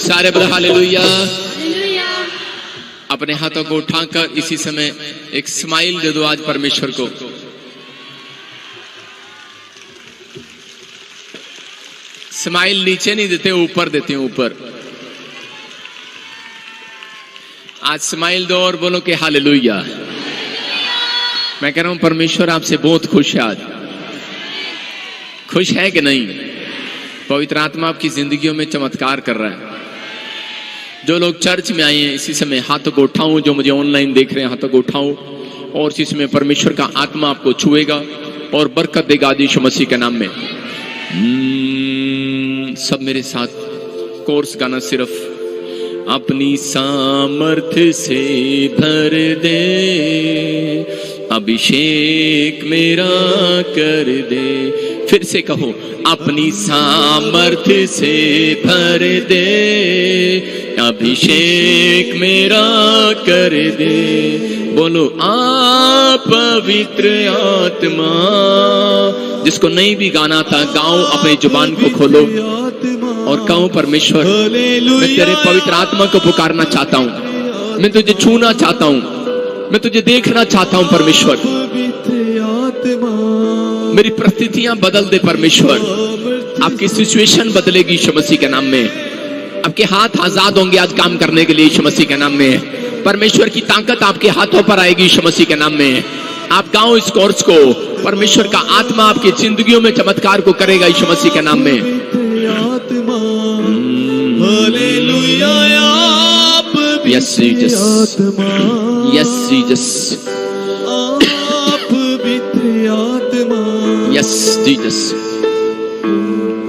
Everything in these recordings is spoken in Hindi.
सारे बोले हालेलुया। अपने हाथों को उठाकर इसी समय एक स्माइल दे दो आज परमेश्वर को। स्माइल नीचे नहीं देते, ऊपर देते हैं, ऊपर। आज स्माइल दो और बोलो कि हालेलुया। मैं कह रहा हूं परमेश्वर आपसे बहुत खुश है। आज खुश है कि नहीं? पवित्र आत्मा आपकी जिंदगियों में चमत्कार कर रहा है। जो लोग चर्च में आए हैं इसी समय हाथों को उठाऊं, जो मुझे ऑनलाइन देख रहे हैं हाथों को उठाऊं, और इसी समय परमेश्वर का आत्मा आपको छुएगा और बरकत देगा यीशु मसीह के नाम में। सब मेरे साथ कोर्स गाना सिर्फ। अपनी सामर्थ्य से भर दे, अभिषेक मेरा कर दे। फिर से कहो, अपनी सामर्थ्य से भर दे, अभिषेक मेरा कर दे। बोलो आप पवित्र आत्मा। जिसको नहीं भी गाना था गाओ, अपनी जुबान को खोलो और कहो परमेश्वर मैं तेरे पवित्र आत्मा को पुकारना चाहता हूं, मैं तुझे छूना चाहता हूं, मैं तुझे देखना चाहता हूं परमेश्वर। मेरी परिस्थितियां बदल दे परमेश्वर। आपकी सिचुएशन बदलेगी यीशु मसीह के नाम में। आपके हाथ आजाद होंगे आज काम करने के लिए यीशु मसीह के नाम में। परमेश्वर की ताकत आपके हाथों पर आएगी यीशु मसीह के नाम में। आप गाओ इस कोर्स को। परमेश्वर का आत्मा आपकी जिंदगियों में चमत्कार को करेगा यीशु मसीह के नाम में। Yes Jesus, yes Jesus, yes Jesus.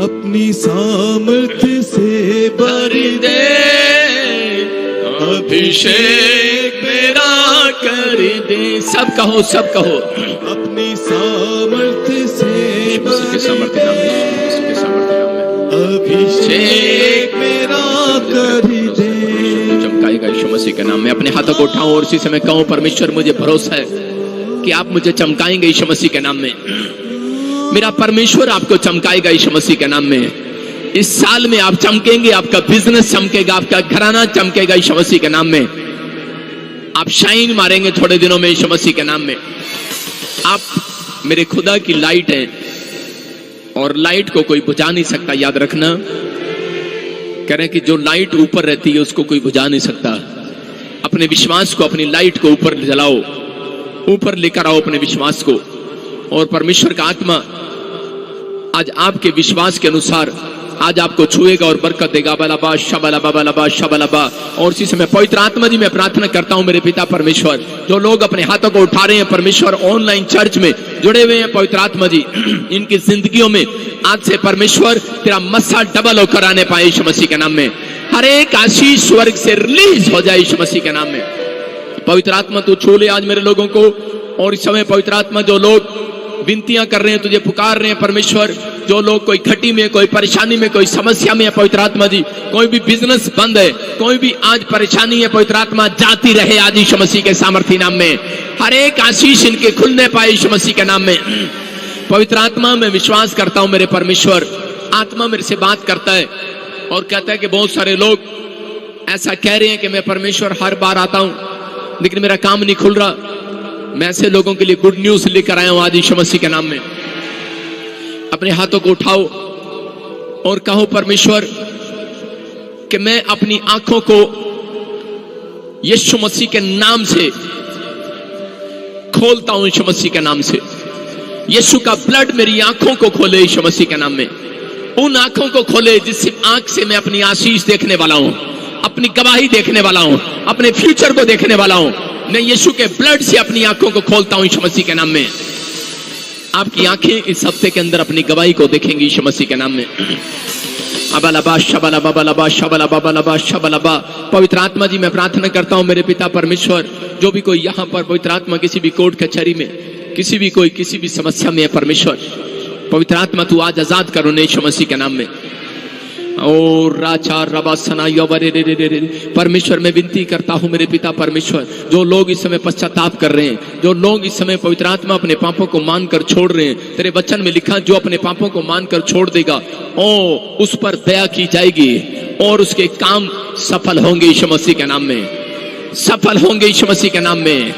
अपनी सामर्थ्य से भर दे, अभिषेक मेरा कर दे। सब कहो, सब कहो। अपनी सामर्थ्य से मसीह के सामर्थ्य नाम में, मसीह के सामर्थ्य नाम में अभिषेक मेरा कर दे। चमकाएगा यीशु मसीह के नाम में। अपने हाथों को उठाओ और इसी समय कहो परमेश्वर मुझे भरोसा है कि आप मुझे चमकाएंगे यीशु मसीह के नाम में। मेरा परमेश्वर आपको चमकाएगा यीशु मसीह के नाम में। इस साल में आप चमकेंगे, आपका बिजनेस चमकेगा, आपका घराना चमकेगा यीशु मसीह के नाम में। आप शाइन मारेंगे थोड़े दिनों में यीशु मसीह के नाम में। आप मेरे खुदा की लाइट हैं और लाइट को कोई बुझा नहीं सकता, याद रखना। कह रहे हैं कि जो लाइट ऊपर रहती है उसको कोई बुझा नहीं सकता। अपने विश्वास को, अपनी लाइट को ऊपर जलाओ, ऊपर लेकर आओ अपने विश्वास को। और परमेश्वर का आत्मा आज आपके विश्वास के अनुसार आज आपको छुएगा और बरकत देगा। बलबा शबलबा बलबा शबलबा। और इसी समय पवित्र आत्मा जी मैं प्रार्थना करता हूं मेरे पिता परमेश्वर, जो लोग अपने हाथों को उठा रहे हैं परमेश्वर, ऑनलाइन चर्च में जुड़े हुए हैं पवित्र आत्मा जी, इनकी जिंदगियों में आज से परमेश्वर तेरा मस्सा डबल होकर आने पाए यीशु मसीह के नाम में। हर एक आशीष स्वर्ग से रिलीज हो जाए यीशु मसीह के नाम में। पवित्र आत्मा तू छू ले आज मेरे लोगों को। और इस समय पवित्र आत्मा जो लोग विनतियां कर रहे हैं, तुझे पुकार रहे हैं परमेश्वर, जो लोग कोई खटी में, कोई परेशानी में, कोई समस्या में है पवित्र आत्मा जी, कोई भी बिजनेस बंद है, कोई भी आज परेशानी है पवित्र आत्मा जाती रहे आज यीशु मसीह के सामर्थ्य नाम में। हर एक आशीष इनके खुलने पाए यीशु मसीह के नाम में। पवित्र आत्मा मैं विश्वास करता हूं मेरे परमेश्वर, आत्मा मेरे से बात करता है और कहता है कि बहुत सारे लोग ऐसा कह रहे हैं कि मैं परमेश्वर हर बार आता हूं लेकिन मेरा काम नहीं खुल रहा। मैं ऐसे लोगों के लिए गुड न्यूज लेकर आया हूं आज यीशु मसीह के नाम में। अपने हाथों को उठाओ और कहो परमेश्वर कि मैं अपनी आंखों को यीशु मसीह के नाम से खोलता हूं, यीशु मसीह के नाम से। यीशु का ब्लड मेरी आंखों को खोले यीशु मसीह के नाम में। उन आंखों को खोले जिस आंख से मैं अपनी आशीष देखने वाला हूं, अपनी गवाही देखने वाला हूं, अपने फ्यूचर को देखने वाला हूं। मैं यीशु के ब्लड से अपनी आंखों को खोलता हूं यीशु मसीह के नाम में। आपकी आंखें इस हफ्ते के अंदर अपनी गवाही को देखेंगी यीशु मसीह के नाम में। अबलबा शबलबा बलबा शबलबा बलबा शबलबा। पवित्र आत्मा जी मैं प्रार्थना करता हूं मेरे पिता परमेश्वर, जो भी कोई यहां पर पवित्र आत्मा किसी भी कोर्ट कचहरी में, किसी भी कोई किसी भी समस्या में है परमेश्वर, पवित्र आत्मा तू आज आजाद करो यीशु मसीह के नाम में। और राचा रबासना परमेश्वर मैं विनती करता हूं मेरे पिता परमेश्वर, जो लोग इस समय पश्चाताप कर रहे हैं, जो लोग इस समय पवित्र आत्मा अपने पापों को मानकर छोड़ रहे हैं, तेरे वचन में लिखा जो अपने पापों को मानकर छोड़ देगा ओ उस पर दया की जाएगी और उसके काम सफल होंगे यीशु मसीह के नाम में, सफल होंगे यीशु मसीह के नाम में।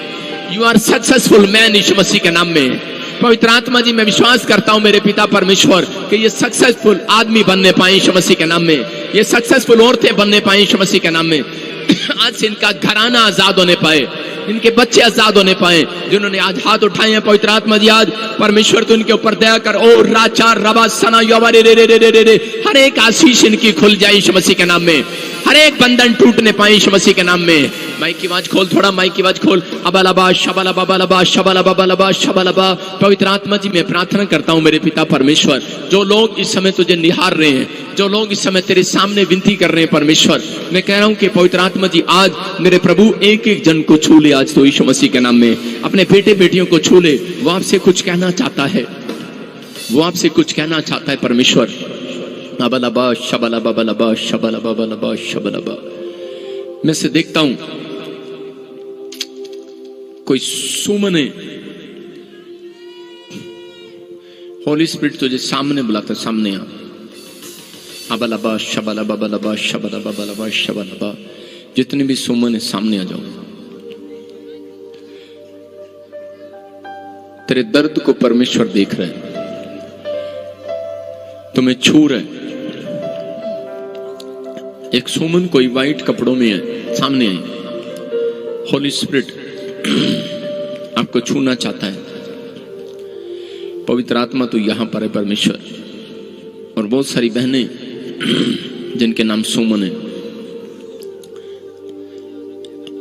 यू आर सक्सेसफुल मैन यीशु मसीह के नाम में। पवित्र आत्मा जी, मैं विश्वास करता हूं मेरे पिता परमेश्वर कि ये सक्सेसफुल आदमी बनने पाए यीशु मसीह के नाम में, ये सक्सेसफुल औरतें बनने पाए यीशु मसीह के नाम में। आज से इनका घराना आजाद होने पाए, इनके बच्चे आजाद होने पाए। जिन्होंने आज हाथ उठाए हैं पवित्र आत्मा जी, आज परमेश्वर तो इनके ऊपर दया कर। ओ राचार रबा सना युवा रे रे रे रे रे रे, हर एक आशीष इनकी खुल जाए यीशु मसीह के नाम में, हर एक बंधन टूटने पाए यीशु मसीह के नाम में। माइक की आवाज खोल, थोड़ा माइक की आवाज खोल। अबलबा शबलबा बलबा शबलबा बलबा शबलबा। पवित्र आत्मा जी, मैं प्रार्थना करता हूं मेरे पिता परमेश्वर, जो लोग इस समय तुझे निहार रहे हैं, जो लोग इस समय तेरे सामने विनती कर रहे हैं परमेश्वर, मैं कह रहा हूं कि पवित्र आत्मा जी आज मेरे प्रभु एक एक जन को छू ले आज तो यीशु मसीह के नाम में। अपने बेटे बेटियों को छू ले, वो आपसे कुछ कहना चाहता है, वो आपसे कुछ कहना चाहता है परमेश्वर। अबलबा शबलबा बलबा शबलबा बलबा शबलबा। मैं से देखता हूं कोई सुमने, होली स्पिरिट तुझे सामने बुलाता, सामने आ। अबलबा शबलबा बलबा शबलबा बलबा शबलबा। जितने भी सुमन है सामने आ जाओ। तेरे दर्द को परमेश्वर देख रहे हैं, तुम्हें छू रहे। एक सुमन कोई वाइट कपड़ों में है, सामने आई। होली स्पिरिट आपको छूना चाहता है। पवित्र आत्मा तो यहां पर है परमेश्वर। और बहुत सारी बहनें जिनके नाम सुमन है,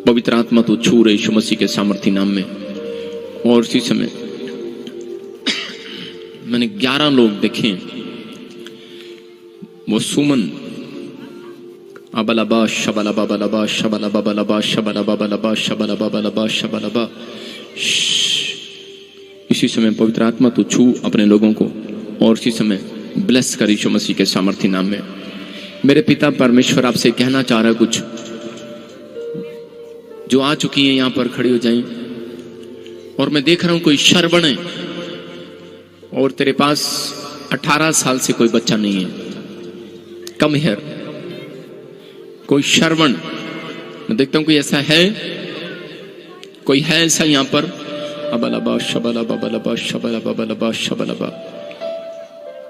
पवित्र आत्मा तो छू रहे यीशु मसीह के सामर्थी नाम में। और उसी समय मैंने 11 लोग देखे, वो सुमन अबलबा शबलबा बलबा शबलबा बलबा शबलबा बलबा शबलबा बलबा शबलबा। इसी समय पवित्र आत्मा तो छू अपने लोगों को और इसी समय ब्लेस कर यीशु मसीह के सामर्थी नाम में। मेरे पिता परमेश्वर आपसे कहना चाह रहा है कुछ, जो आ चुकी हैं यहां पर खड़ी हो जाएं। और मैं देख रहा हूं कोई शर्वण है और तेरे पास 18 साल से कोई बच्चा नहीं है। कम हेयर, कोई श्रवण, मैं देखता हूं कोई ऐसा है, कोई है ऐसा यहां पर। अबलबा शबलबा बलबा शबलबा बलबा शबलबा।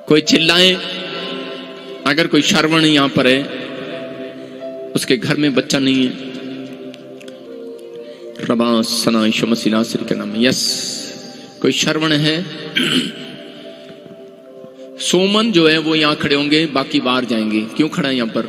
कोई चिल्लाए अगर कोई श्रवण यहां पर है, उसके घर में बच्चा नहीं है। रबा सना यीशु मसीह नासरी के नाम में। यस, कोई श्रवण है। सोमन जो है वो यहां खड़े होंगे, बाकी बाहर जाएंगे। क्यों खड़ा है यहां पर?